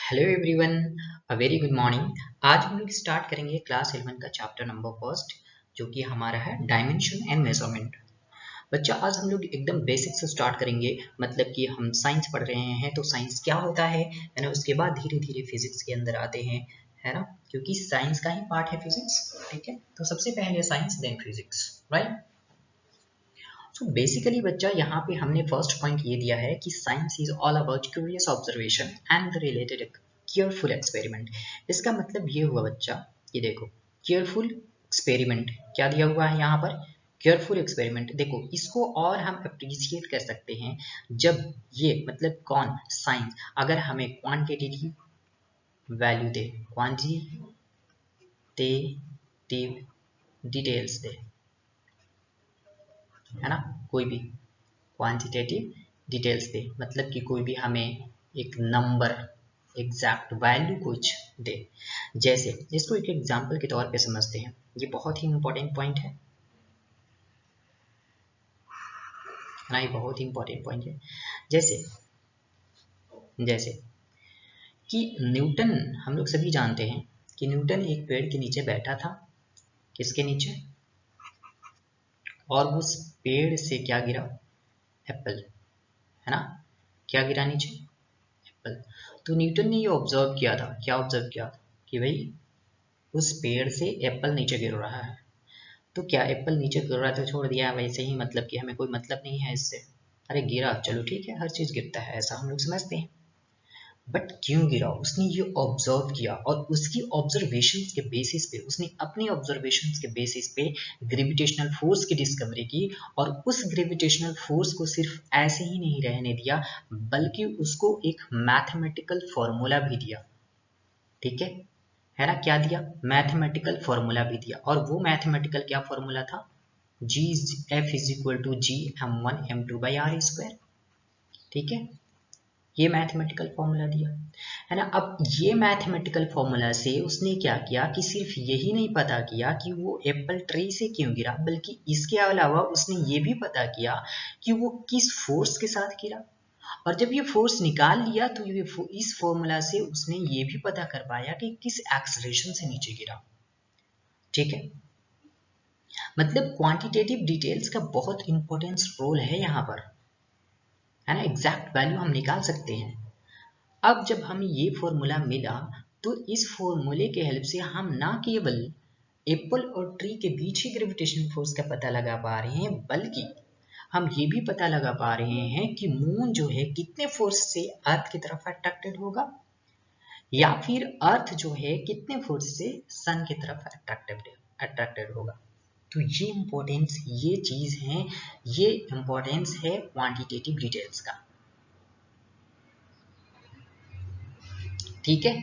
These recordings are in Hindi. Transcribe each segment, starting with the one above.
Hello everyone, a very good morning. आज हम लोग स्टार्ट करेंगे क्लास 11 का चैप्टर नंबर फर्स्ट, जो कि हमारा है डायमेंशन एंड मेजरमेंट। बच्चा, आज हम लोग एकदम बेसिक से स्टार्ट करेंगे। मतलब कि हम साइंस पढ़ रहे हैं तो साइंस क्या होता है ना, उसके बाद धीरे धीरे फिजिक्स के अंदर आते हैं, है ना, क्योंकि साइंस का ही पार्ट है फिजिक्स। ठीक है, तो सबसे पहले science then physics, right. So basically बच्चा, यहाँ पे हमने फर्स्ट पॉइंट ये दिया है कि science is all about curious observation and the related careful experiment. इसका मतलब ये हुआ बच्चा, ये देखो, केयरफुल एक्सपेरिमेंट क्या दिया हुआ है यहाँ पर, केयरफुल एक्सपेरिमेंट। देखो, इसको और हम अप्रिशिएट कर सकते हैं जब ये मतलब कौन, साइंस, अगर हमें क्वांटिटेटिव वैल्यू दे, क्वांटिटेटिव डिटेल्स दे, है ना, कोई भी क्वांटिटेटिव डिटेल्स दे, मतलब कि कोई भी हमें एक नंबर, एग्जैक्ट वैल्यू कुछ दे। जैसे इसको एक एग्जांपल के तौर पे समझते हैं, ये बहुत ही इंपॉर्टेंट पॉइंट है ना, ये बहुत ही इंपॉर्टेंट पॉइंट है। जैसे जैसे कि न्यूटन, हम लोग सभी जानते हैं कि न्यूटन एक पेड़ के नीचे बैठा था। किसके नीचे? और उस पेड़ से क्या गिरा? एप्पल, है ना। क्या गिरा नीचे? एप्पल। तो न्यूटन ने ये ऑब्जर्व किया था, क्या ऑब्जर्व किया था कि भाई उस पेड़ से एप्पल नीचे गिर रहा है। तो क्या एप्पल नीचे गिर रहा है तो छोड़ दिया वैसे ही, मतलब कि हमें कोई मतलब नहीं है इससे। अरे गिरा, चलो ठीक है, हर चीज गिरता है, ऐसा हम लोग समझते हैं। बट क्यों गिरा, उसने ये ऑब्जर्व किया और उसकी ऑब्जर्वेशंस के बेसिस पे, उसने अपनी ऑब्जर्वेशंस के बेसिस पे ग्रेविटेशनल फोर्स की डिस्कवरी की। और उस ग्रेविटेशनल फोर्स को सिर्फ ऐसे ही नहीं रहने दिया, बल्कि उसको एक मैथमेटिकल फॉर्मूला भी दिया। ठीक है ना, क्या दिया? मैथमेटिकल फॉर्मूला भी दिया। और वो मैथमेटिकल क्या फॉर्मूला था? जी F is equal to G m1m2/r²। ठीक है, ये मैथमेटिकल फॉर्मूला दिया, है ना। अब ये मैथमेटिकल फॉर्मूला से उसने क्या किया कि सिर्फ यही नहीं पता किया कि वो एप्पल ट्री से क्यों गिरा, बल्कि इसके अलावा उसने ये भी पता किया कि वो किस फोर्स के साथ गिरा। और जब ये फोर्स निकाल लिया तो ये इस फॉर्मूला से उसने ये भी पता कर पाया कि किस एक्सलेशन से नीचे गिरा। ठीक है, मतलब क्वांटिटेटिव डिटेल्स का बहुत इंपॉर्टेंस रोल है यहाँ पर, है ना। एग्जैक्ट वैल्यू हम निकाल सकते हैं। अब जब हमें ये फॉर्मूला मिला, तो इस फॉर्मूले के हेल्प से हम ना केवल एप्पल और ट्री के बीच ही ग्रेविटेशन फोर्स का पता लगा पा रहे हैं, बल्कि हम ये भी पता लगा पा रहे हैं कि मून जो है कितने फोर्स से अर्थ की तरफ अट्रैक्टेड होगा, या फिर अर्थ जो है कितने फोर्स से सन की तरफ अट्रैक्टेड होगा। तो ये इम्पोर्टेंस, ये चीज है, ये इम्पोर्टेंस है क्वांटिटेटिव डिटेल्स का। ठीक है,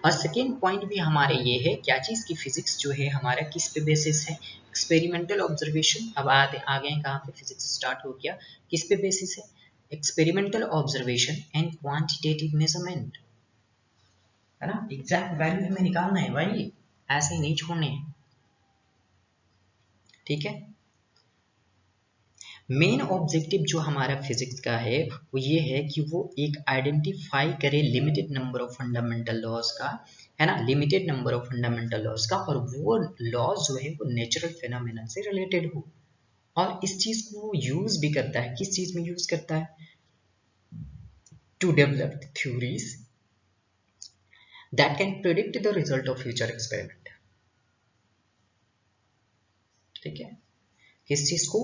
और सेकेंड पॉइंट भी हमारे ये है, क्या चीज की फिजिक्स जो है हमारा किस पे बेसिस है? Experimental observation. अब आ गए कहाँ पे, फिजिक्स स्टार्ट हो गया, किस पे बेसिस है? Experimental observation and quantitative measurement, है ना। एग्जैक्ट वैल्यू हमें निकालना है भाई, ऐसे ही नहीं छोड़ने हैं। ठीक है, मेन ऑब्जेक्टिव जो हमारा फिजिक्स का है वो ये है कि वो एक आइडेंटिफाई करे limited number of fundamental laws का, है ना, limited number of fundamental laws का, और वो लॉज जो है वो नेचुरल फिनोमेना से रिलेटेड हो। और इस चीज को वो यूज भी करता है, किस चीज में यूज करता है? To develop theories that can predict the result of future experiment. ठीक है, किस चीज को?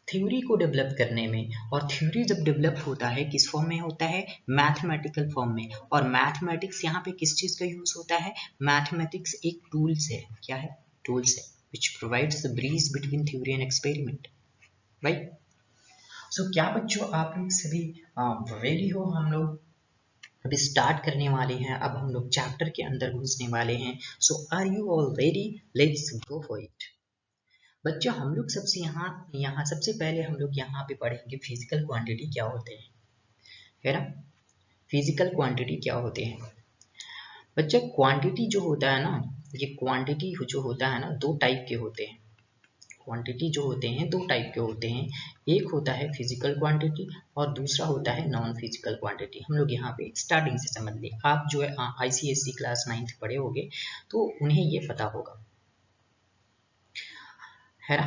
थ्योरी को डेवलप करने में। और थ्योरी जब डेवलप होता है किस फॉर्म में होता है? मैथमेटिकल फॉर्म में। और मैथमेटिक्स यहाँ पे किस चीज का यूज होता है? मैथमेटिक्स एक टूल्स है, क्या है? टूल्स है which provides the bridge between theory and experiment, right. So क्या बच्चों, आप लोग सभी रेडी हो? हम लोग अभी स्टार्ट करने वाले हैं, अब हम लोग चैप्टर के अंदर घुसने वाले हैं। So are you all ready? Let's go for it. बच्चों, हम लोग सबसे यहाँ यहाँ सबसे पहले हम लोग यहाँ पे पढ़ेंगे फिजिकल क्वांटिटी क्या होते हैं, है ना। फिजिकल क्वांटिटी क्या होते हैं बच्चा? क्वांटिटी जो होता है ना, ये क्वांटिटी जो होता है ना, दो टाइप के होते हैं। क्वांटिटी जो होते हैं दो टाइप के होते हैं, एक होता है फिजिकल क्वांटिटी और दूसरा होता है नॉन फिजिकल क्वांटिटी। हम लोग यहाँ पे स्टार्टिंग से समझ लें। आप जो है ICSE क्लास 9th पढ़े होंगे तो उन्हें ये पता होगा, है ना।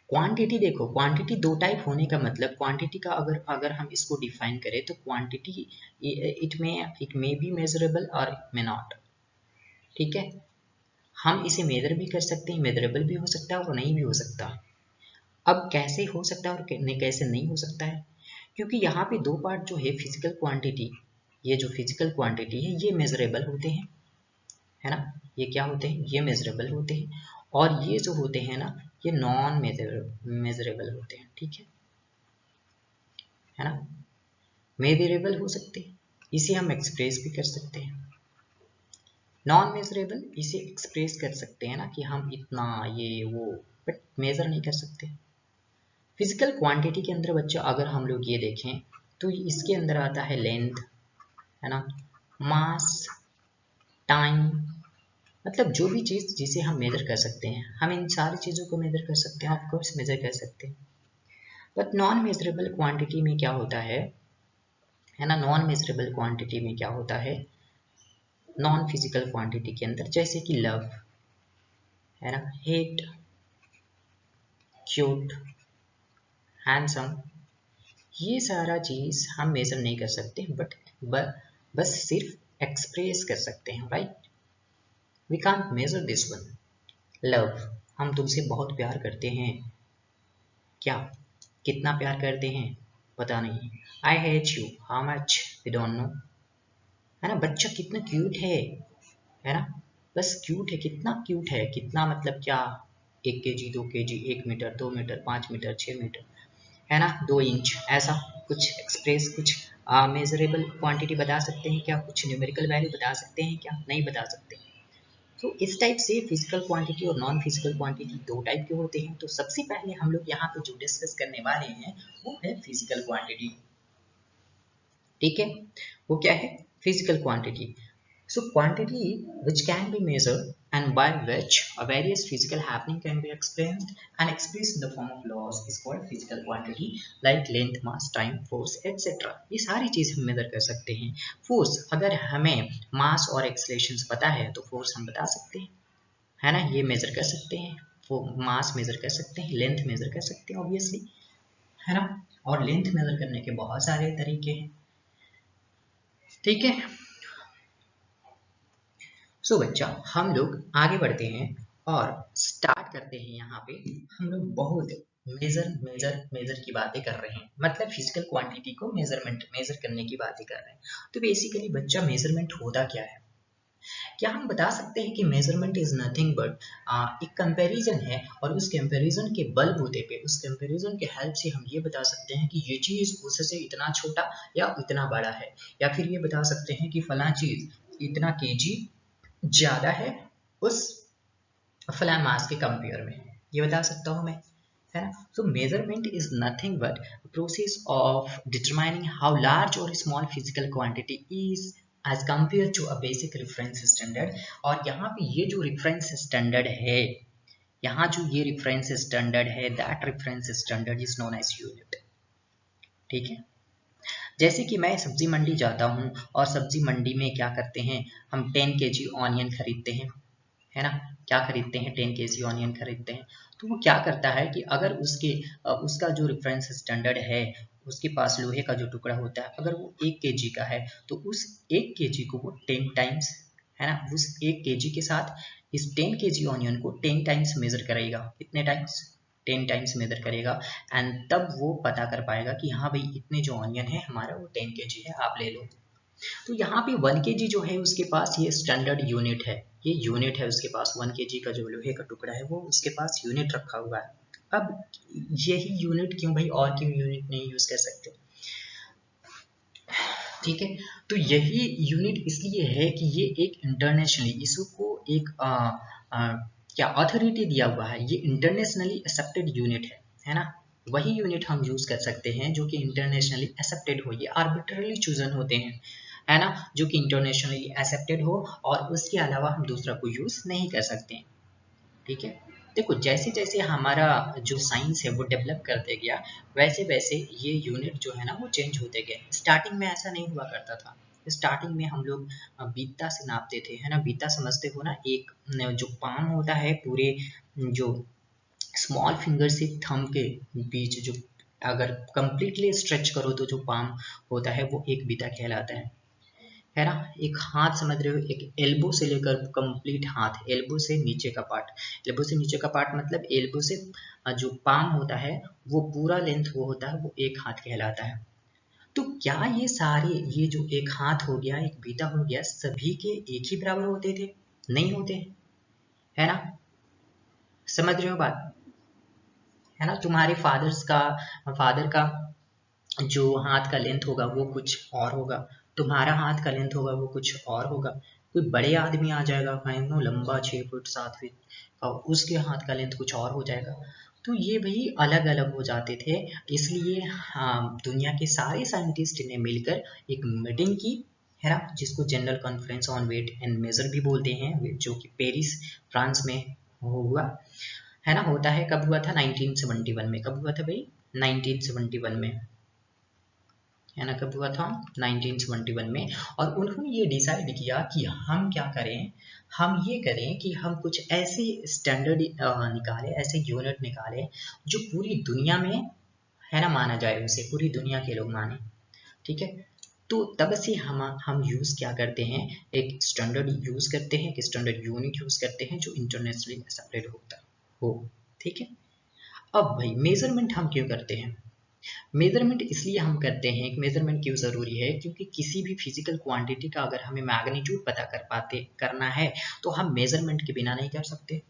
क्वांटिटी देखो, क्वांटिटी दो टाइप होने का मतलब, क्वांटिटी का अगर अगर हम इसको डिफाइन करें तो quantity it may be measurable और इट मे नॉट। ठीक है, हम इसे मेजर भी कर सकते हैं, मेजरेबल भी हो सकता है और नहीं भी हो सकता। अब कैसे हो सकता है और कैसे नहीं हो सकता है, क्योंकि यहाँ पे दो पार्ट जो है फिजिकल क्वांटिटी, ये जो फिजिकल क्वांटिटी है ये मेजरेबल होते हैं, है ना। ये क्या होते हैं, ये मेजरेबल होते हैं, और ये जो होते हैं ना ये नॉन मेजरेबल होते हैं। ठीक है ना। मेजरेबल हो सकते हैं, इसे हम एक्सप्रेस भी कर सकते हैं। नॉन मेजरेबल इसे एक्सप्रेस कर सकते हैं ना कि हम इतना ये वो, बट मेजर नहीं कर सकते। फिजिकल क्वांटिटी के अंदर बच्चों अगर हम लोग ये देखें तो इसके अंदर आता है लेंथ, है ना, मास, टाइम, मतलब जो भी चीज़ जिसे हम मेजर कर सकते हैं, हम इन सारी चीज़ों को मेजर कर सकते हैं, ऑफ कोर्स मेजर कर सकते हैं। बट नॉन मेजरेबल क्वांटिटी में क्या होता है ना, नॉन मेजरेबल क्वांटिटी में क्या होता है, नॉन फिजिकल क्वांटिटी के अंदर, जैसे कि लव, है ना, हेट, क्यूट, हैंडसम, ये सारा चीज हम मेजर नहीं कर सकते, बस सिर्फ एक्सप्रेस कर सकते हैं, right. We can't measure this one. Love, हम तुमसे बहुत प्यार करते हैं, क्या, कितना प्यार करते हैं पता नहीं। I hate you, how much, we don't know, है ना। बच्चा कितना क्यूट है ना, बस क्यूट है, कितना क्यूट है, कितना मतलब क्या, 1 kg 2 kg 1 metre 2 metre 5 metre 6 metre, है ना, 2 इंच, ऐसा कुछ एक्सप्रेस, कुछ मेजरेबल क्वांटिटी बता सकते हैं क्या, कुछ न्यूमेरिकल वैल्यू बता सकते हैं क्या, नहीं बता सकते। तो इस टाइप से फिजिकल क्वांटिटी और नॉन फिजिकल क्वांटिटी दो टाइप के होते हैं। तो सबसे पहले हम लोग यहाँ पे जो डिस्कस करने वाले हैं वो है फिजिकल क्वांटिटी। ठीक है, वो क्या है, physical quantity. So quantity which can be measured and by which a various physical happening can be explained and expressed in the form of laws is called physical quantity, like length, mass, time, force, etc. ये सारी चीज हम मेजर कर सकते हैं। फोर्स, अगर हमें मास और एक्सलेशन पता है तो फोर्स हम बता सकते हैं, है ना, ये मेजर कर सकते हैं। मास मेजर कर सकते हैं, लेंथ मेजर कर सकते हैं ऑब्वियसली, है ना। और लेंथ मेजर करने के बहुत सारे तरीके हैं। ठीक है, सो बच्चा हम लोग आगे बढ़ते हैं और स्टार्ट करते हैं। यहाँ पे हम लोग बहुत मेजर की बातें कर रहे हैं, मतलब फिजिकल क्वांटिटी को मेजर करने की बातें कर रहे हैं। तो बेसिकली बच्चा मेजरमेंट होता क्या है, क्या हम बता सकते हैं कि मेजरमेंट इज नथिंग बट एक कंपैरिजन है, और उस कंपैरिजन के बलबूते पे, उस कंपैरिजन के हेल्प से हम ये बता सकते हैं कि ये चीज उससे इतना छोटा या इतना बड़ा है, या फिर ये बता सकते हैं कि फला चीज इतना केजी ज्यादा है उस फला मास के कंपेयर में, ये बता सकता हूँ मैं, है ना। So measurement is nothing but process of determining how large और small physical quantity is as compare to a basic reference standard. और यहाँ पे ये जो रेफरेंस स्टैंडर्ड है, यहाँ जो ये रेफरेंस स्टैंडर्ड है, that reference standard is known as unit. ठीक है, जैसे कि मैं सब्जी मंडी जाता हूँ और सब्जी मंडी में क्या करते हैं, हम 10 kg ऑनियन खरीदते हैं, है ना, क्या खरीदते हैं, 10 kg ऑनियन खरीदते हैं। तो वो क्या करता है कि अगर उसका जो रेफरेंस स्टैंडर्ड है, उसके पास लोहे का जो टुकड़ा होता है, अगर वो 1 kg का है तो उस 1 kg को वो 10 टाइम्स, है ना, उस 1 kg के साथ इस 10 kg ऑनियन को 10 टाइम्स मेजर करेगा। कितने टाइम्स, 10 टाइम्स मेजर करेगा, एंड तब वो पता कर पाएगा कि हाँ भाई इतने जो ऑनियन है हमारा वो 10 kg है, आप ले लो। तो यहाँ पे 1 kg जो है उसके पास ये स्टैंडर्ड यूनिट है, ये यूनिट है उसके पास, 1 kg का जो लोहे का टुकड़ा है वो उसके पास यूनिट रखा हुआ है। अब यही यूनिट क्यों भाई, और क्यों यूनिट नहीं यूज कर सकते। ठीक है, तो यही यूनिट इसलिए है कि ये एक इंटरनेशनली, इसको एक क्या अथॉरिटी दिया हुआ है, ये इंटरनेशनली एक्सेप्टेड यूनिट है ना। वही यूनिट हम यूज कर सकते हैं जो कि इंटरनेशनली एक्सेप्टेड हो, ये आर्बिट्रली चूजन होते हैं, है ना, जो कि इंटरनेशनली एक्सेप्टेड हो और उसके अलावा हम दूसरा को यूज नहीं कर सकते। ठीक है, देखो जैसे जैसे हमारा जो साइंस है वो डेवलप करते गया, वैसे वैसे ये यूनिट जो है ना वो चेंज होते गए। स्टार्टिंग में ऐसा नहीं हुआ करता था। स्टार्टिंग में हम लोग बीता से नापते थे, है ना। बीता समझते हो ना, एक जो पाम होता है, पूरे जो स्मॉल फिंगर से थंब के बीच जो अगर कंप्लीटली स्ट्रेच करो तो जो पाम होता है वो एक बीता कहलाता है ना। एक हाथ समझ रहे हो, एक एल्बो से लेकर कंप्लीट हाथ, एल्बो से नीचे का पार्ट, एल्बो से नीचे का पार्ट मतलब एल्बो से जो पाम होता है वो पूरा लेंथ वो होता है, वो एक हाथ कहलाता है। तो क्या ये सारे, ये जो एक हाथ हो गया, एक बीता हो गया, सभी के एक ही बराबर होते थे? नहीं होते, है ना। समझ रहे हो बात, है ना। तुम्हारे फादर का जो हाथ का लेंथ होगा वो कुछ और होगा, तुम्हारा हाथ का लेंथ होगा वो कुछ और होगा। कोई बड़े आदमी आ जाएगा, नो लंबा 6 फुट 7 फीट, और उसके हाथ का लेंथ कुछ और हो जाएगा। तो ये भाई अलग अलग हो जाते थे। इसलिए हाँ, दुनिया के सारे साइंटिस्ट ने मिलकर एक मीटिंग की, है ना, जिसको general conference on weight and measure भी बोलते हैं, जो कि पेरिस फ्रांस में हुआ, है ना। होता है कब हुआ था? 1971 में। कब हुआ था भाई? 1971 में, है ना। कब हुआ था? 1971 में। और उन्होंने ये डिसाइड किया कि हम क्या करें, हम ये करें कि हम कुछ ऐसे स्टैंडर्ड निकालें, ऐसे यूनिट निकालें जो पूरी दुनिया में, है ना, माना जाए, उसे पूरी दुनिया के लोग माने। ठीक है। तो तब से हम यूज क्या करते हैं, एक स्टैंडर्ड यूज करते हैं, एक स्टैंडर्ड यूनिट यूज करते हैं जो इंटरनेशनली एक्सेप्टेड होता हो। ठीक है। अब भाई मेजरमेंट हम क्यों करते हैं? मेजरमेंट इसलिए हम करते हैं कि मेजरमेंट क्यों ज़रूरी है, क्योंकि किसी भी फिजिकल क्वांटिटी का अगर हमें मैग्नीट्यूड पता करना है तो हम मेजरमेंट के बिना नहीं कर सकते।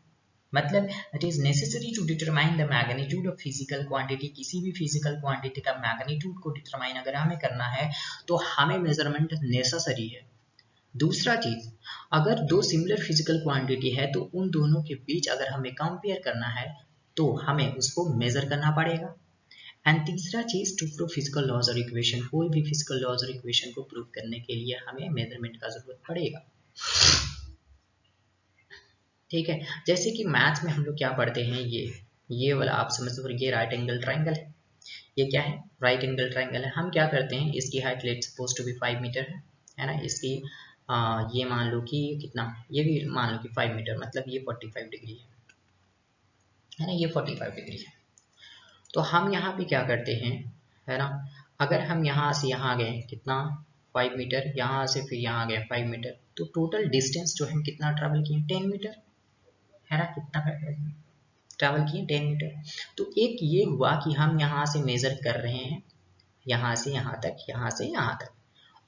मतलब it is necessary to determine the magnitude of physical quantity. किसी भी फिजिकल क्वांटिटी का मैग्नीट्यूड को डिटरमाइन अगर हमें करना है तो हमें मेजरमेंट नेसेसरी है। दूसरा चीज, अगर दो सिमिलर फिजिकल क्वांटिटी है तो उन दोनों के बीच अगर हमें कंपेयर करना है तो हमें उसको मेजर करना पड़ेगा। एंड तीसरा चीज, टू प्रूव फिजिकल लॉज और इक्वेशन, कोई भी फिजिकल लॉज और इक्वेशन को प्रूव करने के लिए हमें मेजरमेंट का जरूरत पड़ेगा। ठीक है। जैसे कि मैथ्स में हम लोग क्या पढ़ते हैं, ये वाला आप समझ सकते हो, ये राइट एंगल ट्राइंगल है। ये क्या है? राइट एंगल ट्राइंगल है। हम क्या करते हैं, इसकी height let suppose to be 5 metre है ना। इसकी ये मान लो कि कितना, ये भी मान लो कि 5 मीटर, मतलब ये 45 डिग्री है ना, ये 45 डिग्री है। तो हम यहाँ पे क्या करते हैं, है ना, अगर हम यहाँ से यहाँ गए कितना, 5 मीटर, यहाँ से फिर यहाँ गए 5 मीटर, तो टोटल डिस्टेंस जो है कितना ट्रैवल किए, 10 मीटर, है ना। कितना ट्रैवल किए, 10 मीटर। तो एक ये हुआ कि हम यहाँ से मेजर कर रहे हैं, यहाँ से यहाँ तक, यहाँ से यहाँ तक,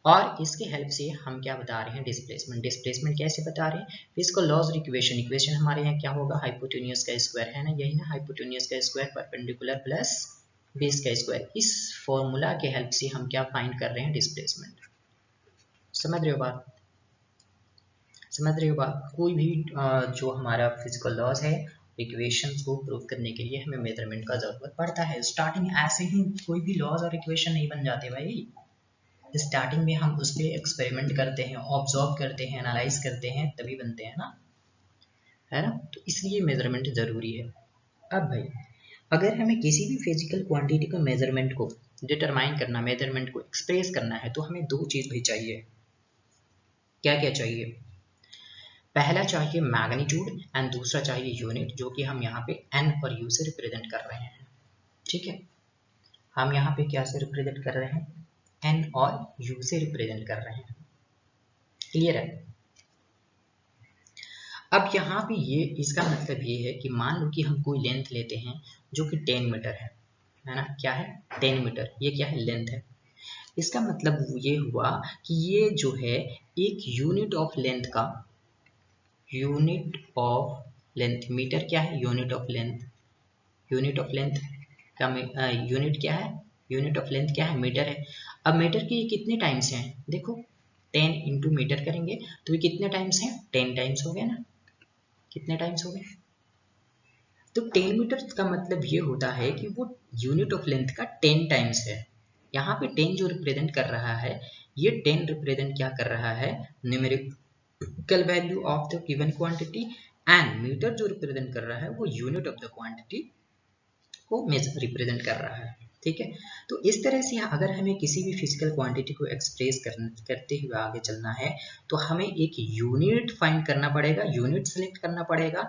और इसके हेल्प से हम क्या बता रहे हैं, डिस्प्लेसमेंट। डिस्प्लेसमेंट कैसे बता रहे हैं, फिजिकल लॉज और इक्वेशन। इक्वेशन हमारे यहाँ क्या होगा, हाइपोटेन्यूज का स्क्वायर, है ना, यही ना, हाइपोटेन्यूज का स्क्वायर परपेंडिकुलर प्लस बेस का स्क्वायर। इस फॉर्मूला के हेल्प से हम क्या फाइंड कर रहे हैं, डिस्प्लेसमेंट। समझ रहे हो बात, समझ रहे हो बात। कोई भी जो हमारा फिजिकल लॉज है, इक्वेशंस को प्रूव करने के लिए हमें मेजरमेंट का जरूरत पड़ता है। स्टार्टिंग ऐसे ही कोई भी लॉज और इक्वेशन नहीं बन जाते भाई। स्टार्टिंग में हम उस पर एक्सपेरिमेंट करते हैं, ऑब्जर्व करते हैं, एनालाइज करते हैं, तभी बनते हैं ना, है ना। तो इसलिए मेजरमेंट जरूरी है। अब भाई अगर हमें किसी भी फिजिकल क्वांटिटी का मेजरमेंट को डिटरमाइन करना, मेजरमेंट को एक्सप्रेस करना है, तो हमें दो चीज भी चाहिए। क्या क्या चाहिए? पहला चाहिए मैग्नीट्यूड एंड दूसरा चाहिए यूनिट, जो कि हम यहाँ पे एन और यू से रिप्रेजेंट कर रहे हैं। ठीक है। हम यहाँ पे क्या से रिप्रेजेंट कर रहे हैं, एन और यू से रिप्रेजेंट कर रहे हैं। क्लियर है। अब यहाँ पे ये इसका मतलब ये है कि मान लो कि हम कोई लेंथ लेते हैं जो कि 10 मीटर है ना। क्या है? 10 मीटर। ये क्या है? लेंथ है। इसका मतलब ये हुआ कि ये जो है एक यूनिट ऑफ लेंथ का, यूनिट ऑफ लेंथ, मीटर क्या है? Unit of length. Unit of length का यूनिट क्या है? यूनिट ऑफ लेंथ क्या है? मीटर है। अब मीटर के ये कितने टाइम्स हैं, देखो 10 इंटू मीटर करेंगे तो ये कितने टाइम्स हैं, 10 टाइम्स हो गए ना। कितने टाइम्स हो गए? तो 10 मीटर का मतलब ये होता है कि वो यूनिट ऑफ लेंथ का 10 टाइम्स है। यहाँ पे 10 जो रिप्रेजेंट कर रहा है, ये 10 रिप्रेजेंट क्या कर रहा है, numerical value of the given quantity and metre जो रिप्रेजेंट कर रहा है वो यूनिट ऑफ द क्वांटिटी को रिप्रेजेंट कर रहा है। ठीक है, तो इस तरह से अगर हमें किसी भी फिजिकल क्वांटिटी को एक्सप्रेस करते हुए आगे चलना है तो हमें एक यूनिट फाइंड करना पड़ेगा, यूनिट सेलेक्ट करना पड़ेगा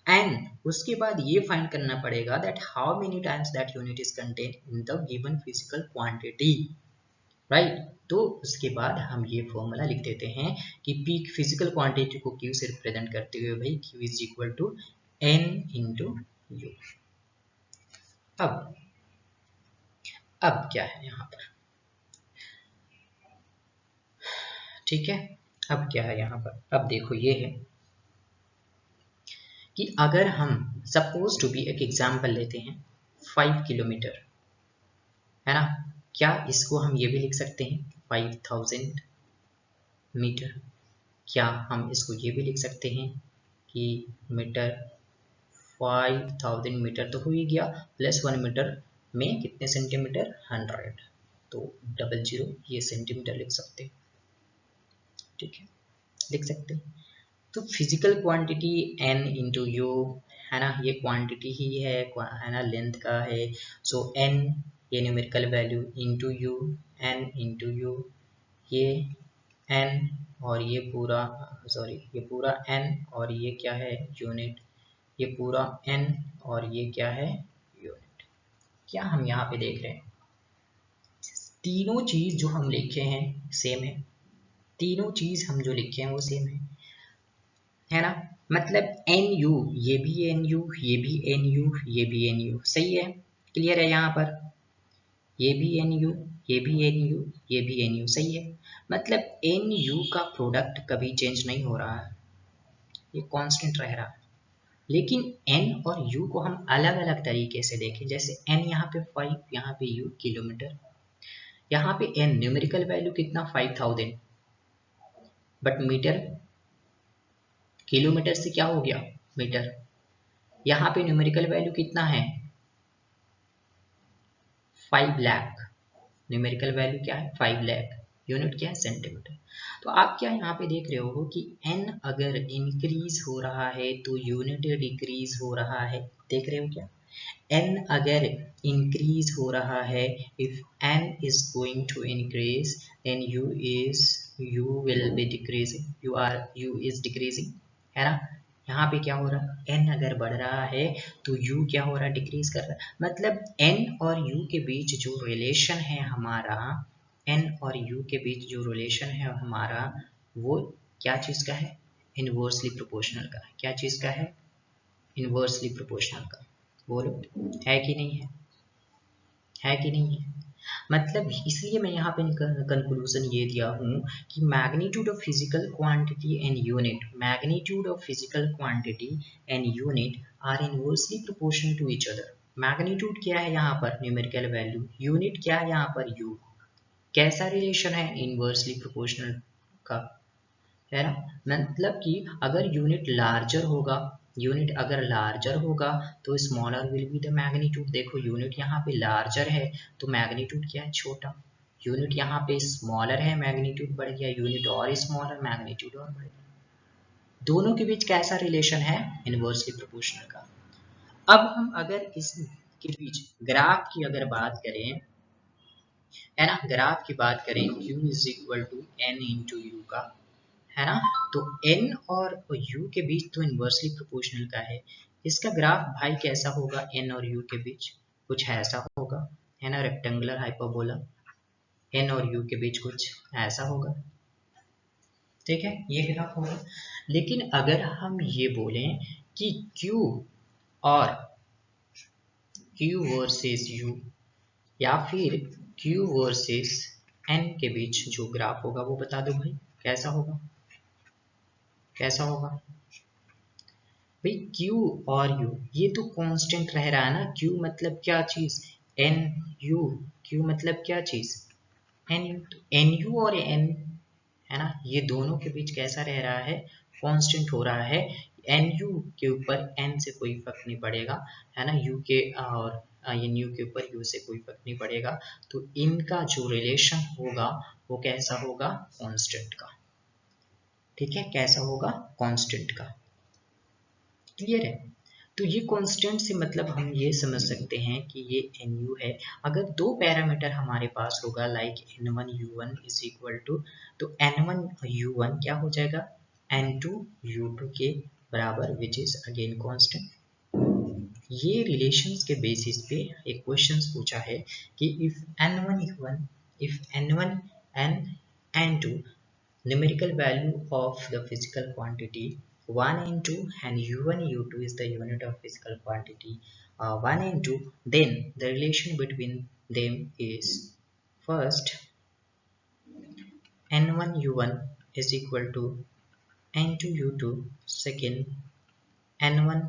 एंड उसके बाद ये फाइंड करना पड़ेगा that how many times that unit is contain in the given physical quantity, right. तो उसके बाद हम ये फॉर्मूला लिख देते हैं कि पी फिजिकल क्वांटिटी को क्यू से रिप्रेजेंट करते हुए भाई Q is equal to N into U. अब क्या है यहाँ पर, ठीक है, अब क्या है यहाँ पर, अब देखो ये है कि अगर हम सपोज टू बी एक एग्जांपल लेते हैं 5 किलोमीटर, है ना, क्या इसको हम ये भी लिख सकते हैं 5000 मीटर, क्या हम इसको ये भी लिख सकते हैं कि मीटर 5000 मीटर तो हो ही गया, प्लस 1 मीटर में कितने सेंटीमीटर 100, तो 00 ये सेंटीमीटर लिख सकते हैं, ठीक है, लिख सकते हैं। तो physical quantity n into you, है ना, ये क्वांटिटी ही है ना, लेंथ का है, सो n ये numerical value into you, n into you, ये n और ये पूरा सॉरी ये पूरा n और ये क्या है यूनिट, ये पूरा n और ये क्या है यूनिट। क्या हम यहाँ पे देख रहे हैं तीनों चीज जो हम लिखे हैं सेम है, तीनों चीज हम जो लिखे हैं वो सेम है ना, मतलब एन यू, ये भी एन यू, ये भी एन यू, ये भी एन यू, सही है, क्लियर है यहाँ पर, ये भी एन यू, ये भी एन यू, ये भी एन यू, सही है, मतलब एन यू का प्रोडक्ट कभी चेंज नहीं हो रहा है, ये कांस्टेंट रह रहा है। लेकिन n और u को हम अलग अलग तरीके से देखें, जैसे n यहाँ पे 5, यहाँ पे u किलोमीटर, यहाँ पे n न्यूमेरिकल वैल्यू कितना 5000, बट मीटर किलोमीटर से क्या हो गया मीटर, यहाँ पे न्यूमेरिकल वैल्यू कितना है 5 लाख, न्यूमेरिकल वैल्यू क्या है 5 लाख, यूनिट क्या है सेंटीमीटर। तो आप क्या यहाँ पे देख रहे हो कि n अगर इंक्रीज हो रहा है तो यूनिट डिक्रीज हो रहा है, देख रहे हो क्या, n अगर इंक्रीज हो रहा है, if n is going to increase then u will be decreasing, u is decreasing, है ना, यहाँ पे क्या हो रहा है n अगर बढ़ रहा है तो u क्या हो रहा है डिक्रीज कर रहा है, मतलब n और u के बीच जो रिलेशन है हमारा, n और u के बीच जो रिलेशन है हमारा वो क्या चीज का है इनवर्सली प्रोपोर्शनल का, क्या चीज का है इनवर्सली प्रोपोर्शनल का, बोलो है कि नहीं है कि नहीं है, मतलब इसलिए मैं यहाँ पे कंक्लूजन ये दिया हूँ कि magnitude of physical quantity and unit, magnitude of physical quantity and unit are inversely proportional to each other. Magnitude क्या है यहाँ पर न्यूमेरिकल वैल्यू, यूनिट क्या है यहाँ पर u, कैसा रिलेशन है इनवर्सली प्रोपोर्शनल का, है ना, मतलब कि अगर यूनिट लार्जर होगा, यूनिट अगर लार्जर होगा तो smaller will be the magnitude, देखो यूनिट यहाँ पे लार्जर है तो मैग्नीट्यूड क्या है छोटा, यूनिट यहाँ पे स्मॉलर है मैग्नीट्यूड बढ़ गया, यूनिट और स्मॉलर मैग्नीट्यूड और बढ़ गया, दोनों के बीच कैसा रिलेशन है इनवर्सली प्रोपोर्शनल का। अब हम अगर इसके बीच ग्राफ की अगर बात करें, है ना, ग्राफ की बात करें q is equal to N into U का, है ना, तो n और u के बीच तो इनवर्सली प्रोपोर्शनल का है, इसका ग्राफ भाई कैसा होगा n और u के बीच, कुछ ऐसा होगा, है ना, रेक्टेंगुलर हाइपरबोला, n और u के बीच कुछ ऐसा होगा, ठीक है, ये ग्राफ होगा। लेकिन अगर हम ये बोलें कि q और q वर्सेस u या फिर q वर्सेस n के बीच जो ग्राफ होगा वो बता दो भाई कैसा होगा, कैसा होगा भाई, q और u ये तो कांस्टेंट रह रहा है ना, q मतलब क्या चीज n u, q मतलब क्या चीज n u, तो n u और n, है ना, ये दोनों के बीच कैसा रह रहा है कांस्टेंट हो रहा है, n u के ऊपर n से कोई फर्क नहीं पड़ेगा, है ना, u के और n u के ऊपर u से कोई फर्क नहीं पड़ेगा, तो इनका जो रिलेशन होगा वो कैसा होगा कांस्टेंट का, ठीक है, कैसा होगा कांस्टेंट का। क्लियर है? तो ये कांस्टेंट से मतलब हम ये समझ सकते हैं कि ये nu है। अगर दो पैरामीटर हमारे पास होगा like n1 u1 is equal to, तो n1 u1 क्या हो जाएगा, n2 u2 के बराबर, विच इज अगेन कांस्टेंट। ये रिलेशंस के बेसिस पे एक क्वेश्चन पूछा है कि if n1 u1, if n1 and n2 numerical value of the physical quantity 1 and 2, and u1 u2 is the unit of physical quantity 1 and 2, then the relation between them is first n1 u1 is equal to n2 u2, second n1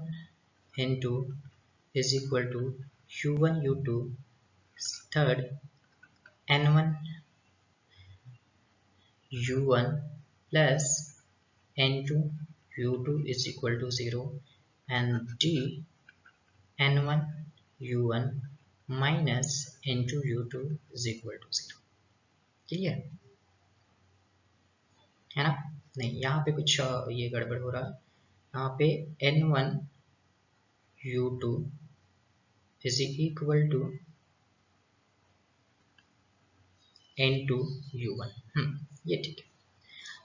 n2 is equal to u1 u2, third n1 u1 plus n2 u2 is equal to 0, and d n1 u1 minus n2 u2 is equal to 0। Clear है ना? नहीं, यहाँ पे कुछ ये गड़बड़ हो रहा है। यहाँ पे n1 u2 is equal to n2 u1। ये ठीक है।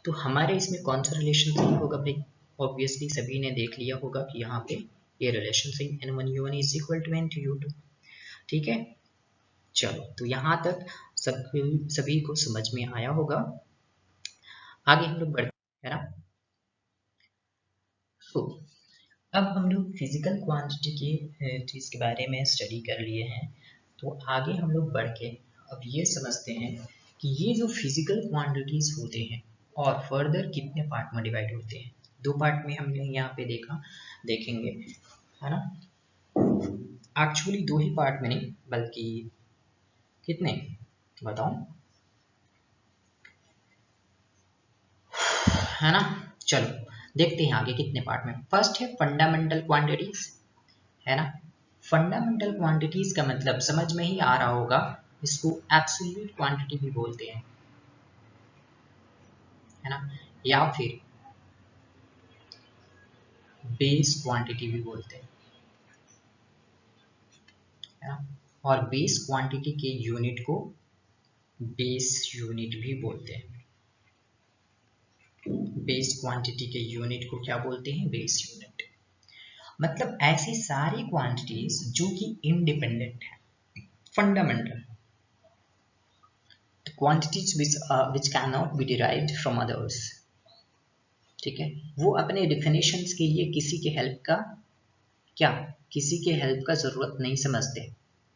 तो हमारे इसमें कौन सा रिलेशन सही होगा भाई? ऑब्वियसली सभी ने देख लिया होगा कि यहाँ पे ये रिलेशन सही, n1 u1 is equal to n2 u2। ठीक है, चलो तो यहाँ तक सभी को समझ में आया होगा। आगे हम लोग बढ़ते हैं ना। तो अब हम लोग फिजिकल क्वांटिटी की चीज़ के बारे में स्टडी कर लिए हैं, तो आगे हम लोग बढ़ के अब ये समझते हैं कि ये जो फिजिकल क्वांटिटीज होते हैं और फर्दर कितने पार्ट में डिवाइड होते हैं। दो पार्ट में हमने यहाँ पे देखेंगे, है ना। एक्चुअली दो ही पार्ट में नहीं, बल्कि कितने बताऊं, है ना। चलो देखते हैं आगे कितने पार्ट में। फर्स्ट है फंडामेंटल क्वांटिटीज, है ना। फंडामेंटल क्वांटिटीज का मतलब समझ में ही आ रहा होगा, इसको एब्सोल्यूट क्वांटिटी भी बोलते हैं, है ना, या फिर बेस क्वांटिटी भी बोलते हैं, है ना। और बेस क्वांटिटी के यूनिट को बेस यूनिट भी बोलते हैं। बेस क्वांटिटी के यूनिट को क्या बोलते हैं? Base unit. मतलब ऐसी सारी क्वांटिटीज जो कि इंडिपेंडेंट है, fundamental quantities which cannot be derived from others। ठीक है, वो अपने डिफिनेशंस के लिए किसी के हेल्प का क्या, किसी के हेल्प का जरूरत नहीं समझते,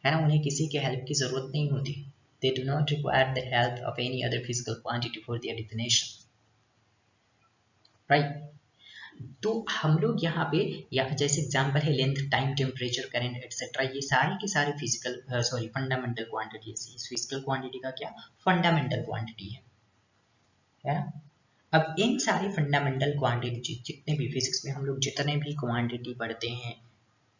है ना। उन्हें किसी के हेल्प की जरूरत नहीं होती। They do not require the help of any other physical quantity for their definition, right? तो हम लोग यहाँ पे या जैसे एग्जांपल है length, time, temperature, current etcetera, ये सारी की सारी फिजिकल फंडामेंटल क्वांटिटीज। इस फिजिकल क्वांटिटी का क्या फंडामेंटल क्वांटिटी है ना। अब इन सारी फंडामेंटल क्वांटिटी जितने भी फिजिक्स में हम लोग जितने भी क्वांटिटी पढ़ते हैं,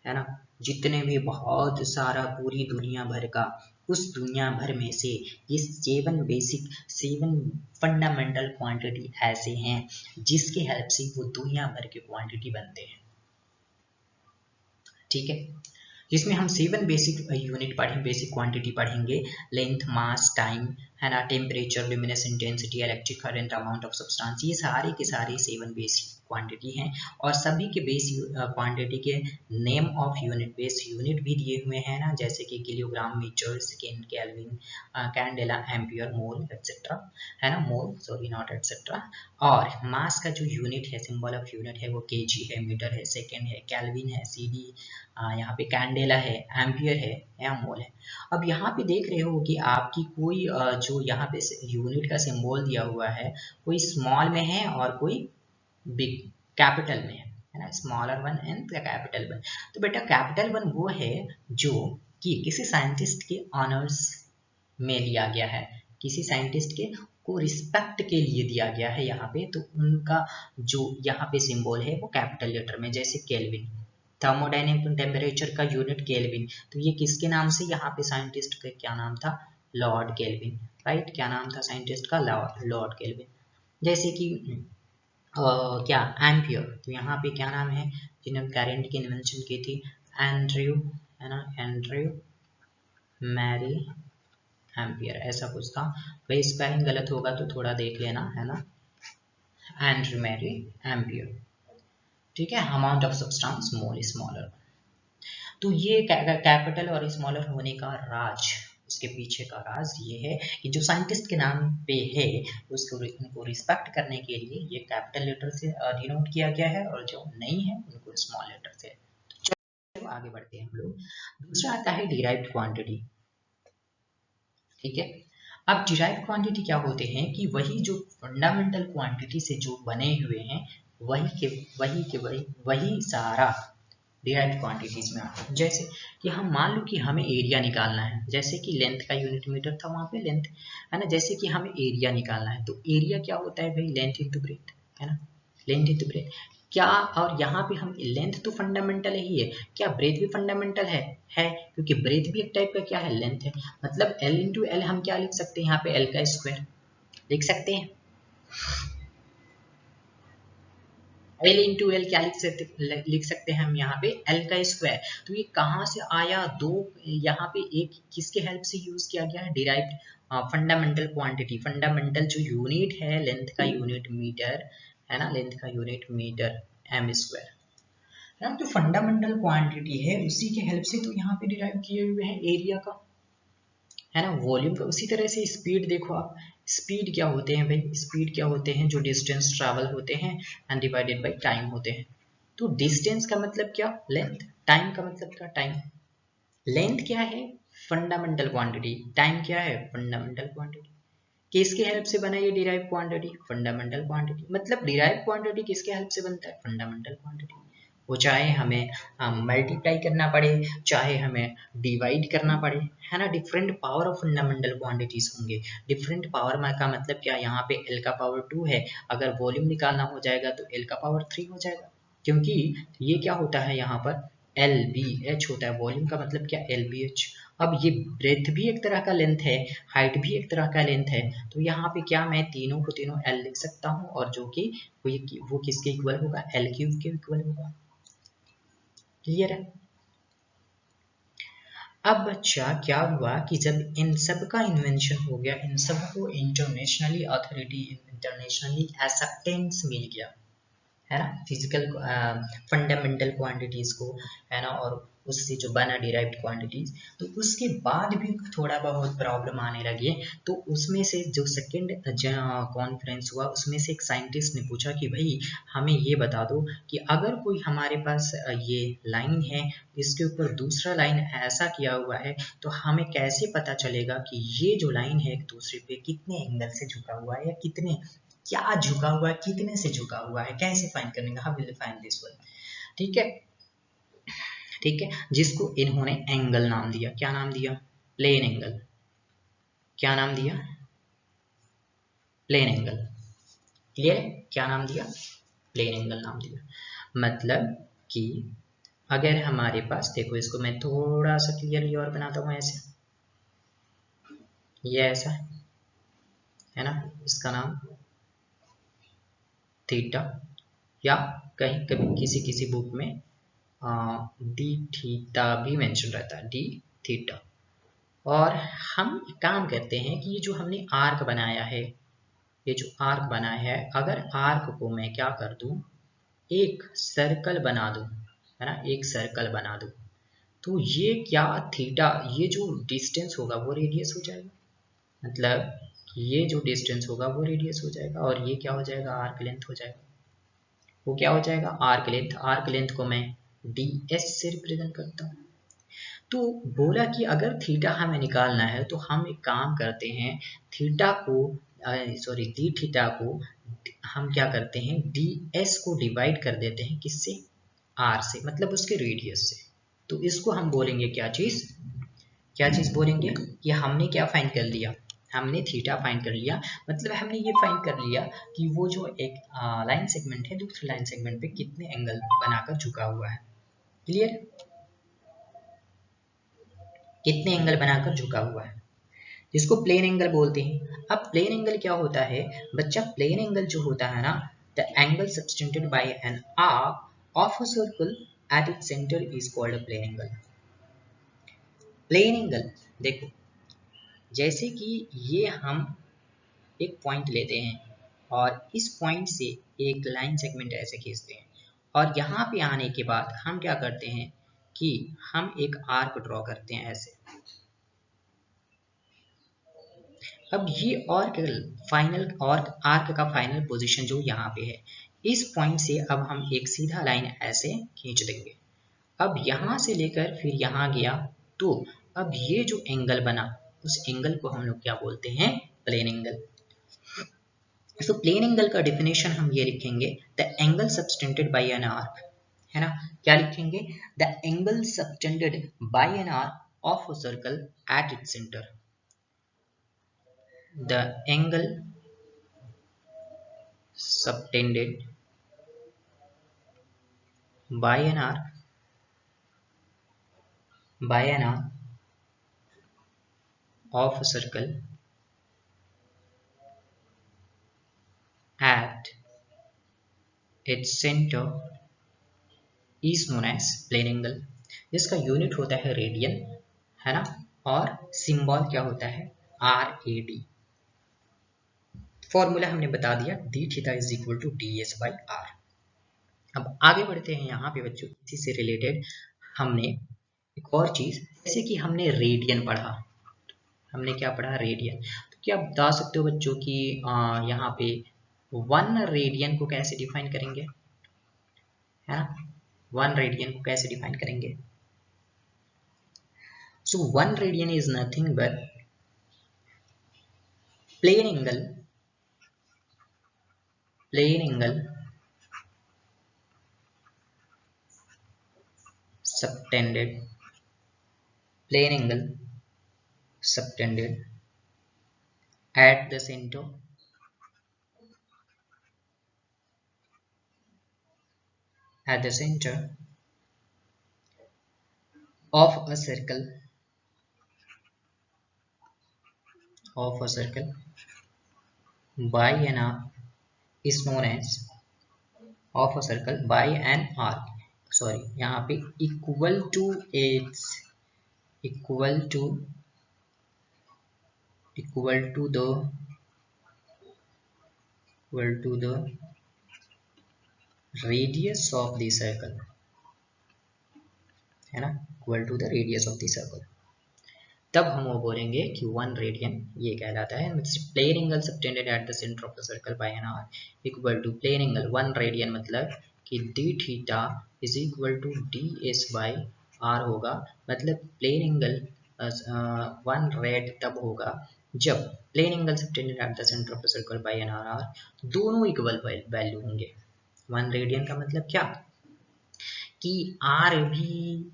है ना, जितने भी बहुत सारा पूरी दुनिया भर का, उस दुनिया भर में से ये 7 फंडामेंटल क्वांटिटी ऐसे हैं जिसके हेल्प से वो दुनिया भर के क्वांटिटी बनते हैं। ठीक है, जिसमें हम 7 बेसिक यूनिट पढ़ेंगे, बेसिक क्वांटिटी पढ़ेंगे, लेंथ, मास, टाइम, है ना, temperature, luminous intensity, electric current, amount of substance, ये सारे के सारे 7 बेसिक क्वांटिटी हैं। और सभी के बेस क्वांटिटी के name of unit, base unit भी दिए हुए हैं ना, जैसे कि kilogram, metre, second, kelvin, candela, ampere, mole etcetera, है ना, मोल सॉरी नॉट एक्सेट्रा। और मास का जो यूनिट है, सिंबल ऑफ यूनिट है, वो केजी है, मीटर है, सेकेंड है, केल्विन है, सीडी, यहाँ पे कैंडेला है, एम्पियर है या मोल है। अब यहाँ पे देख रहे हो कि आपकी कोई जो यहाँ पे यूनिट का सिंबल दिया हुआ है, कोई स्मॉल में है और कोई बिग कैपिटल में है ना, smaller one and capital one. तो बेटा कैपिटल वन वो है जो कि किसी साइंटिस्ट के ऑनर्स में लिया गया है, किसी साइंटिस्ट के को रिस्पेक्ट के लिए दिया गया है यहाँ पे, तो उनका जो यहाँ पे सिंबल है वो कैपिटल लेटर में। जैसे केल्विन, थर्मोडायनेमिक टेम्परेचर का यूनिट केल्विन, तो ये किसके नाम से, यहाँ पे साइंटिस्ट का क्या नाम था, लॉर्ड केल्विन, राइट। क्या नाम था साइंटिस्ट का, लॉर्ड केल्विन। जैसे कि क्या एम्पियर, तो यहाँ पे क्या नाम है, जिन्होंने करंट की इन्वेंशन की थी, एंड्रयू, है ना, एंड्रयू मैरी एम्पियर, ऐसा कुछ था भाई। स्पेलिंग गलत होगा तो थोड़ा देख लेना, है ना, एंड्रयू मैरी एम्पियर, ठीक है। Amount of substance more smaller. तो ये कैपिटल और स्मॉलर होने का राज, उसके पीछे का राज ये है कि जो साइंटिस्ट के नाम पे है उसको, उनको रिस्पेक्ट करने के लिए ये कैपिटल लेटर से डिनोट किया गया है, और जो नहीं है उनको स्मॉल लेटर से। चलो आगे बढ़ते हैं हम लोग। दूसरा आता है डिराइव्ड क्वांटिटी, ठीक है। अब डिराइव्ड क्वांटिटी क्या होते हैं कि वही जो फंडामेंटल क्वांटिटी से जो बने हुए हैं वही सारा डिराइव्ड क्वांटिटीज में आता है। जैसे कि हम मान लो कि हमें एरिया निकालना है, जैसे कि लेंथ का यूनिट मीटर था वहां पे लेंथ, है ना। जैसे कि हमें एरिया निकालना है तो एरिया क्या होता है भाई, लेंथ इंटू ब्रेथ, है ना, लेंथ इंटू ब्रेथ क्या। और यहाँ पे हम लेंथ तो फंडामेंटल ही है, क्या ब्रेथ भी फंडामेंटल है, क्योंकि ब्रेथ भी एक टाइप का क्या है, लेंथ है। मतलब एल इंटू एल हम क्या लिख सकते हैं यहाँ पे, एल का स्क्वायर लिख सकते हैं। एल इंटू एल क्या लिख सकते हैं हम यहाँ पे, एल का स्क्वायर। तो ये कहाँ से आया, दो यहाँ पे एक किसके हेल्प से यूज किया गया है, डिराइव्ड फंडामेंटल क्वांटिटी, फंडामेंटल जो यूनिट है लेंथ का यूनिट मीटर, है ना, लेंथ का यूनिट मीटर एम स्क्वायर, है ना। तो फंडामेंटल क्वांटिटी है उसी के हेल्प से तो यहाँ पे डिराइव किए हुए हैं एरिया का, है ना, वॉल्यूम का। उसी तरह से स्पीड देखो आप, स्पीड क्या होते हैं भाई, स्पीड क्या होते हैं, जो डिस्टेंस ट्रैवल होते हैं एंड डिवाइडेड बाय टाइम होते हैं। तो डिस्टेंस का मतलब क्या, लेंथ, टाइम का मतलब क्या, टाइम। लेंथ क्या है, फंडामेंटल क्वांटिटी, टाइम क्या है, फंडामेंटल क्वांटिटी। किसके हेल्प से बना ये डिराइव क्वांटिटी, फंडामेंटल क्वांटिटी। मतलब डिराइव क्वांटिटी किसके हेल्प से बनता है, फंडामेंटल क्वांटिटी। वो चाहे हमें मल्टीप्लाई करना पड़े, चाहे हमें डिवाइड करना पड़े, है ना, different power of fundamental quantities होंगे। डिफरेंट पावर का मतलब क्या, यहाँ पे एल का पावर 2 है, अगर वॉल्यूम निकालना हो जाएगा तो एल का पावर 3 हो जाएगा, क्योंकि ये क्या होता है यहाँ पर एल बी एच होता है, वॉल्यूम का मतलब क्या, एल बी एच। अब ये ब्रेथ भी एक तरह का लेंथ है, हाइट भी एक तरह का लेंथ है, तो यहाँ पे क्या मैं तीनों को तीनों एल लिख सकता हूँ, और जो कि वो किसके इक्वल होगा, एल क्यूब के इक्वल होगा। क्लियर है। अब बच्चा क्या हुआ कि जब इन सब का इन्वेंशन हो गया, इन सब को इंटरनेशनली अथॉरिटी, इंटरनेशनली एक्सेप्टेंस मिल गया, है ना, फिजिकल फंडामेंटल क्वांटिटीज को, है ना, और उससे जो बना डिराइव्ड क्वांटिटीज, तो उसके बाद भी थोड़ा बहुत प्रॉब्लम आने लगी। तो उसमें से जो सेकंड कॉन्फ्रेंस हुआ उसमें से एक साइंटिस्ट ने पूछा कि भाई हमें ये बता दो कि अगर कोई हमारे पास ये लाइन है, इसके ऊपर दूसरा लाइन ऐसा किया हुआ है, तो हमें कैसे पता चलेगा कि ये जो लाइन है एक दूसरे पे कितने एंगल से झुका हुआ है, या कितने क्या झुका हुआ है, कितने से झुका हुआ है, कैसे फाइंड करने का, how will find this one. ठीक है, ठीक है, जिसको इन्होंने एंगल नाम दिया, क्या नाम दिया, प्लेन एंगल। क्या नाम दिया, प्लेन एंगल। क्लियर है, क्या नाम दिया, प्लेन एंगल नाम दिया। मतलब कि अगर हमारे पास, देखो इसको मैं थोड़ा सा क्लियरली और बनाता हूँ, ऐसे ये ऐसा है ना, इसका नाम थीटा, या कहीं कभी किसी किसी बुक में डी थीटा भी मेंशन रहता है, डी थीटा। और हम काम करते हैं कि ये जो हमने आर्क बनाया है, ये जो आर्क बनाया है, अगर आर्क को मैं क्या कर दूं, एक सर्कल बना दूं, है ना, एक सर्कल बना दूं, तो ये क्या थीटा, ये जो डिस्टेंस होगा वो रेडियस हो जाएगा। मतलब ये जो डिस्टेंस होगा वो रेडियस हो जाएगा, और ये क्या हो जाएगा, आर्क लेंथ हो जाएगा। वो क्या हो जाएगा, आर्क लेंथ। आर्क लेंथ को मैं डी एस से रिप्रेजेंट करता हूँ। तो बोला कि अगर थीटा हमें निकालना है तो हम एक काम करते हैं, थीटा को सॉरी डी थीटा को हम क्या करते हैं, डी एस को डिवाइड कर देते हैं किससे, आर से, मतलब उसके रेडियस से। तो इसको हम बोलेंगे क्या चीज बोलेंगे कि हमने क्या फाइंड कर लिया, हमने थीटा फाइंड कर लिया। मतलब हमने ये फाइंड कर लिया कि वो जो एक लाइन सेगमेंट है दूसरे लाइन सेगमेंट पे कितने एंगल बनाकर झुका हुआ है। क्लियर, कितने एंगल बनाकर झुका हुआ है, जिसको प्लेन एंगल बोलते हैं। अब प्लेन एंगल क्या होता है बच्चा, प्लेन एंगल जो होता है ना, the angle subtended by an arc of a circle at its centre is called a plane angle. Plane angle देखो, जैसे कि ये हम एक पॉइंट लेते हैं और इस पॉइंट से एक लाइन सेगमेंट ऐसे खींचते हैं और यहाँ पे आने के बाद हम क्या करते हैं कि हम एक आर्क ड्रॉ करते हैं ऐसे। अब ये आर्क का फाइनल पोजीशन जो यहाँ पे है, इस पॉइंट से अब हम एक सीधा लाइन ऐसे खींच देंगे। अब यहाँ से लेकर फिर यहाँ गया, तो अब ये जो एंगल बना उस एंगल को हम लोग क्या बोलते हैं, प्लेन एंगल। तो प्लेन एंगल का डेफिनेशन हम ये लिखेंगे, the angle subtended bye an arc, है ना। क्या लिखेंगे, the angle subtended bye an arc of a circle at its centre. The angle subtended by an arc of a circle at its center is known as plane angle, जिसका यूनिट होता है रेडियन, है ना, और सिंबल क्या होता है, RAD। फॉर्मूला हमने बता दिया, d theta is equal to ds/r। अब आगे बढ़ते हैं यहाँ पे बच्चों, इसी से रिलेटेड हमने एक और चीज, जैसे कि हमने रेडियन पढ़ा, हमने क्या पढ़ा, रेडियन। तो क्या आप बता सकते हो बच्चों कि यहाँ पे 1 रेडियन को कैसे डिफाइन करेंगे, है ना, 1 रेडियन को कैसे डिफाइन करेंगे। So 1 radian is nothing but plane angle subtended, plane angle subtended at the center of a circle by an arc is known as of a circle by an arc, sorry यहाँ पे equal to the radius of the circle, है ना, equal to the radius of the circle. तब हम वो बोलेंगे कि 1 रेडियन ये कहलाता है। Plane angle subtended at the centre of the circle by an arc equal to plane angle 1 radian, मतलब कि d theta is equal to ds/r होगा। मतलब प्लेन एंगल 1 रेड तब होगा जब plane angle subtended at the centre of the circle by an R दोनों इक्वल वैल्यू होंगे। 1 रेडियन का मतलब क्या कि r भी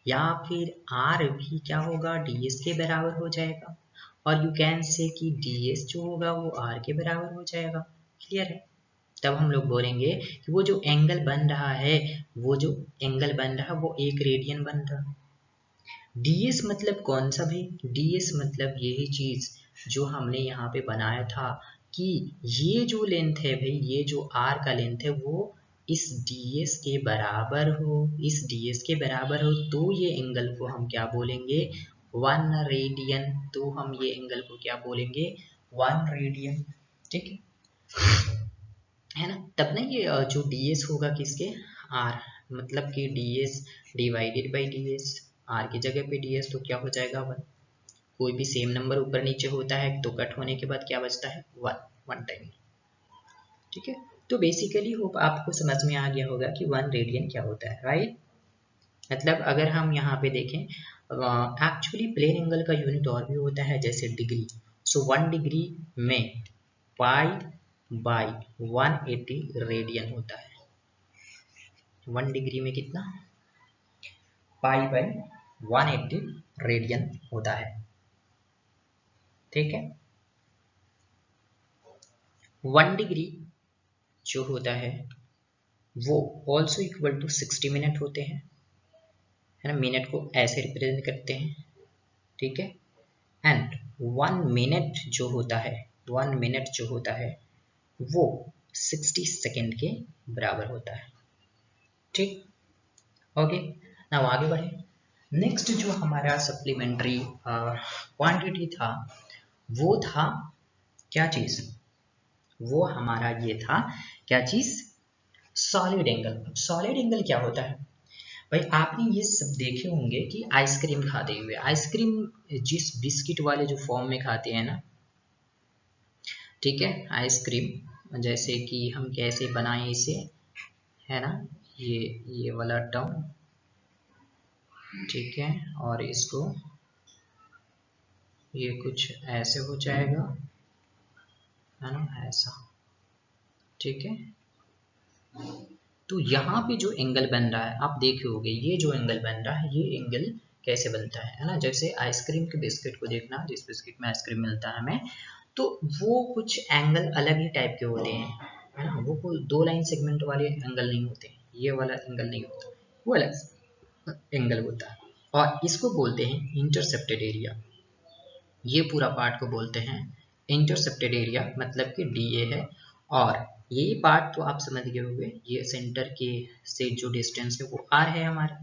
या फिर r भी क्या होगा, ds के बराबर हो जाएगा, और यू कैन से कि ds जो होगा वो r के बराबर हो जाएगा। क्लियर है। तब हम लोग बोलेंगे कि वो जो एंगल बन रहा है वो 1 रेडियन बन रहा है। ds मतलब कौन सा भाई, ds मतलब यही चीज जो हमने यहाँ पे बनाया था कि ये जो लेंथ है भाई, ये जो r का लेंथ है वो इस ds के बराबर हो, तो ये एंगल को हम क्या बोलेंगे, 1 रेडियन। तो हम ये एंगल को क्या बोलेंगे, 1 रेडियन। ठीक है ना। तब ना ये जो ds होगा किसके, r, मतलब कि ds divided by ds, r की जगह पे ds तो क्या हो जाएगा 1। कोई भी सेम नंबर ऊपर नीचे होता है तो कट होने के बाद क्या बचता है, 1 टाइम। ठीक है। तो बेसिकली होप आपको समझ में आ गया होगा कि 1 रेडियन क्या होता है, राइट। मतलब अगर हम यहाँ पे देखें, एक्चुअली प्लेन एंगल का यूनिट और भी होता है, जैसे डिग्री। सो 1 डिग्री में π/180 रेडियन होता है। 1 डिग्री में कितना, π/180 रेडियन होता है। ठीक है। 1 डिग्री जो होता है वो ऑल्सो इक्वल टू 60 मिनट होते हैं, है ना। मिनट को ऐसे रिप्रेजेंट करते हैं, ठीक है। एंड 1 मिनट जो होता है वो 60 सेकेंड के बराबर होता है। ठीक, ओके। नाउ आगे बढ़े। नेक्स्ट जो हमारा सप्लीमेंट्री क्वांटिटी था वो था क्या चीज, वो हमारा ये था क्या चीज, सॉलिड एंगल। अब सॉलिड एंगल क्या होता है भाई, आपने ये सब देखे होंगे कि आइसक्रीम खाते हुए, आइसक्रीम जिस बिस्किट वाले जो फॉर्म में खाते हैं ना, ठीक है, आइसक्रीम जैसे कि हम कैसे बनाएं इसे, है ना, ये वाला टर्म, ठीक है, और इसको ये कुछ ऐसे हो जाएगा, है ना, ऐसा, ठीक है। तो यहाँ पे जो एंगल बन रहा है आप देखे होंगे, ये जो एंगल बन रहा है ये एंगल कैसे बनता है ना, जैसे आइसक्रीम के बिस्किट को देखना, जिस बिस्किट में आइसक्रीम मिलता है हमें, तो वो कुछ एंगल अलग ही टाइप के होते हैं, है ना, वो कोई दो लाइन सेगमेंट वाले एंगल नहीं होते, ये वाला एंगल नहीं होता, वो अलग एंगल होता है, और इसको बोलते हैं इंटरसेप्टेड एरिया। ये पूरा पार्ट को बोलते हैं इंटरसेप्टेड एरिया, मतलब कि DA है। और ये पार्ट तो आप समझ गए होंगे, ये सेंटर के से जो डिस्टेंस है वो R है हमारा,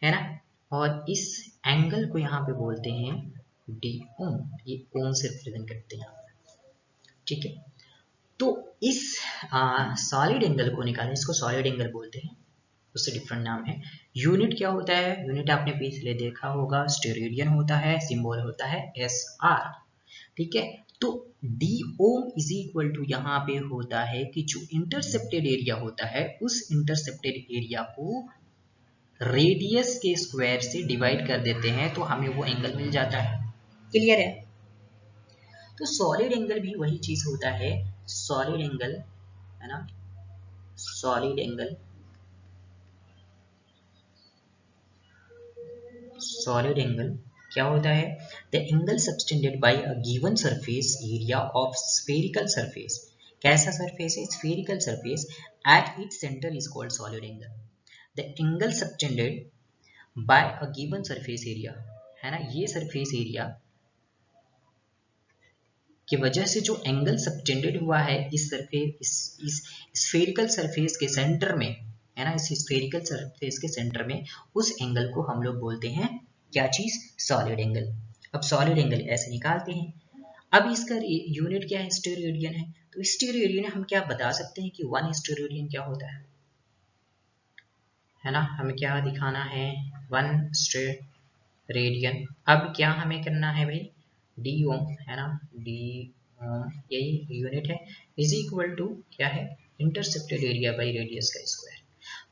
है ना, और इस एंगल को यहाँ पे बोलते हैं D ओम, ये ओम से रिप्रेजेंट करते हैं, ठीक है। तो इस सॉलिड एंगल को निकालें, इसको सॉलिड एंगल बोलते हैं, उससे डिफरेंट नाम है। यूनिट क्या होता है, यूनिट आपने पिछले देखा होगा, स्टेरेडियन होता है, सिंबल होता है SR, ठीक है। तो डी ओम इज इक्वल टू यहाँ पे होता है कि जो इंटरसेप्टेड एरिया होता है उस इंटरसेप्टेड एरिया को रेडियस के स्क्वायर से डिवाइड कर देते हैं तो हमें वो एंगल मिल जाता है। क्लियर है। तो सॉलिड एंगल भी वही चीज होता है, सॉलिड एंगल, है ना, सॉलिड एंगल, सॉलिड एंगल क्या होता है, the angle subtended bye a given surface area of spherical surface. कैसा सरफेस है, spherical surface, eight its centre is called solid angle. The angle subtended bye a given surface area, है ना, ये सरफेस एरिया की वजह से जो एंगल सबटेंडेड हुआ है इस सरफेस, इस स्फेरिकल सरफेस के सेंटर में, है ना, इस स्फेरिकल सरफेस के सेंटर में, उस एंगल को हम लोग बोलते हैं क्या चीज, सॉलिड एंगल। अब सॉलिड एंगल ऐसे निकालते हैं। अब इसका यूनिट क्या है, स्टेरेडियन है। तो स्टेरेडियन हम क्या बता सकते हैं कि 1 स्टेरेडियन क्या होता है ना, हमें क्या दिखाना है, 1 स्टेरेडियन। अब क्या हमें करना है भाई, डी ओम, है ना, डी ओम यही यूनिट है, इज इक्वल टू क्या है, इंटरसेप्टेड एरिया बाई रेडियस का स्क्वायर।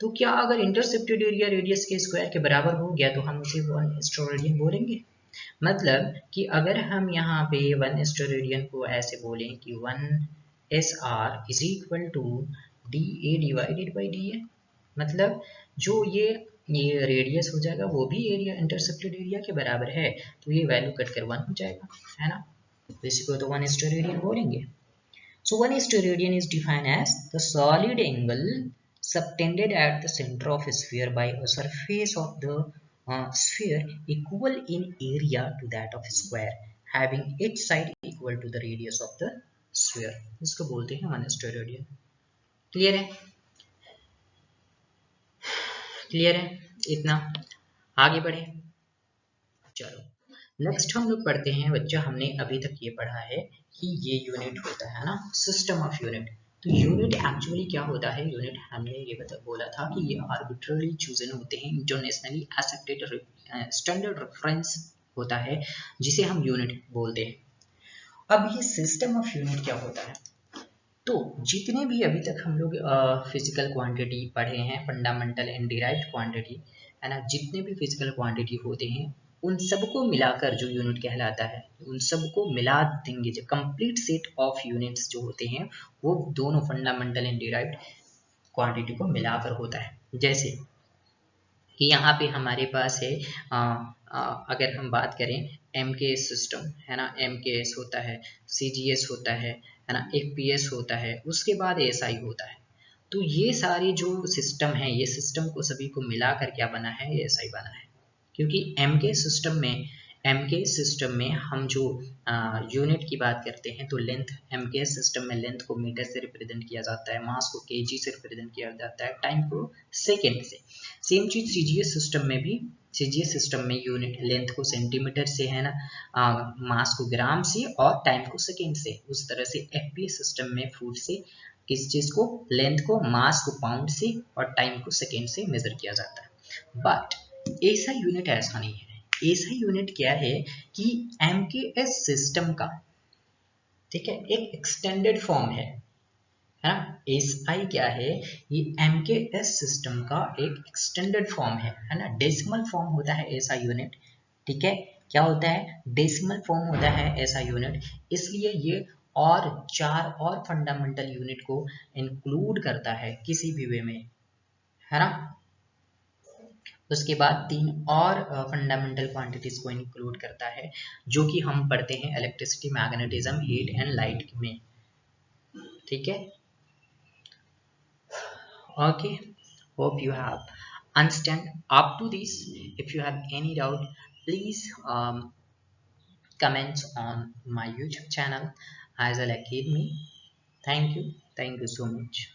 तो क्या अगर इंटरसेप्टेड एरिया रेडियस के स्क्वायर के बराबर हो गया तो हम उसे 1 स्टेरेडियन बोलेंगे। मतलब कि अगर हम यहाँ पे 1 स्टेरेडियन को ऐसे बोलें कि 1 SR is equal to DA divided by DA, मतलब जो ये रेडियस हो जाएगा वो भी एरिया, इंटरसेप्टेड एरिया के बराबर है, तो ये वैल्यू कट कर 1 हो जाएगा, है ना, तो इसको तो 1 स्टेरेडियन बोलेंगे। So 1 steradian is defined as the solid angle subtended at the center of a sphere by a surface of the sphere equal in area to that of a square having each side equal to the radius of the sphere. इसको बोलते हैं 1 steradian। क्लियर है, क्लियर है इतना, आगे बढ़े। चलो नेक्स्ट हम लोग पढ़ते हैं बच्चा, हमने अभी तक ये पढ़ा है कि ये यूनिट होता है ना, सिस्टम ऑफ यूनिट। तो यूनिट एक्चुअली क्या होता है, यूनिट हमने ये बोला था कि ये आर्बिट्ररी चूजन होते हैं, इंटरनेशनली एक्सेप्टेड स्टैंडर्ड रेफरेंस होता है जिसे हम यूनिट बोलते हैं। अब ये सिस्टम ऑफ यूनिट क्या होता है, तो जितने भी अभी तक हम लोग फिजिकल क्वांटिटी पढ़े हैं, फंडामेंटल एंड डिराइव्ड क्वांटिटी, है ना, जितने भी फिजिकल क्वांटिटी होते हैं उन सबको मिलाकर जो यूनिट कहलाता है, उन सबको मिला देंगे, जो कंप्लीट सेट ऑफ यूनिट्स जो होते हैं वो दोनों फंडामेंटल एंड डिराइव्ड क्वांटिटी को मिलाकर होता है। जैसे कि यहाँ पे हमारे पास है अगर हम बात करें MKS सिस्टम, है ना, MKS होता है, CGS होता है ना, FPS होता है, उसके बाद SI होता है। तो ये सारे जो सिस्टम है, ये सिस्टम को सभी को मिलाकर क्या बना है, SI बना है। क्योंकि MKS सिस्टम में एमकेएस सिस्टम में हम जो यूनिट की बात करते हैं तो लेंथ, एमकेएस सिस्टम में लेंथ को मीटर से रिप्रेजेंट किया जाता है, मास को केजी से रिप्रेजेंट किया जाता है, टाइम को सेकेंड से। सेम चीज सीजीएस सिस्टम में भी, सीजीएस सिस्टम में यूनिट लेंथ को सेंटीमीटर से है ना, मास को ग्राम से और टाइम को सेकेंड से। उस तरह से एफपीएस सिस्टम में फुट से किस चीज को, लेंथ को, मास को पाउंड से और टाइम को सेकेंड से मेजर किया जाता है। बट ऐसा यूनिट ऐसा नहीं है। ऐसा यूनिट क्या है कि एमकेएस सिस्टम का, ठीक है, एक एक्सटेंडेड फॉर्म है ना। एसआई क्या है, ये एमकेएस सिस्टम का एक एक्सटेंडेड फॉर्म है ना। डेसिमल फॉर्म होता है ऐसा यूनिट, ठीक है, क्या होता है, डेसिमल फॉर्म होता है ऐसा यूनिट। इसलिए ये और 4 और फंडामेंटल यूनिट को इंक्लूड करता है किसी भी वे में, है ना। उसके बाद 3 और फंडामेंटल क्वांटिटीज को इंक्लूड करता है, जो कि हम पढ़ते हैं electricity, magnetism, heat and light में, ठीक है। Okay, hope you have understand up to this. If you have any doubt, please comment on my YouTube channel as well Academy. Thank you so much.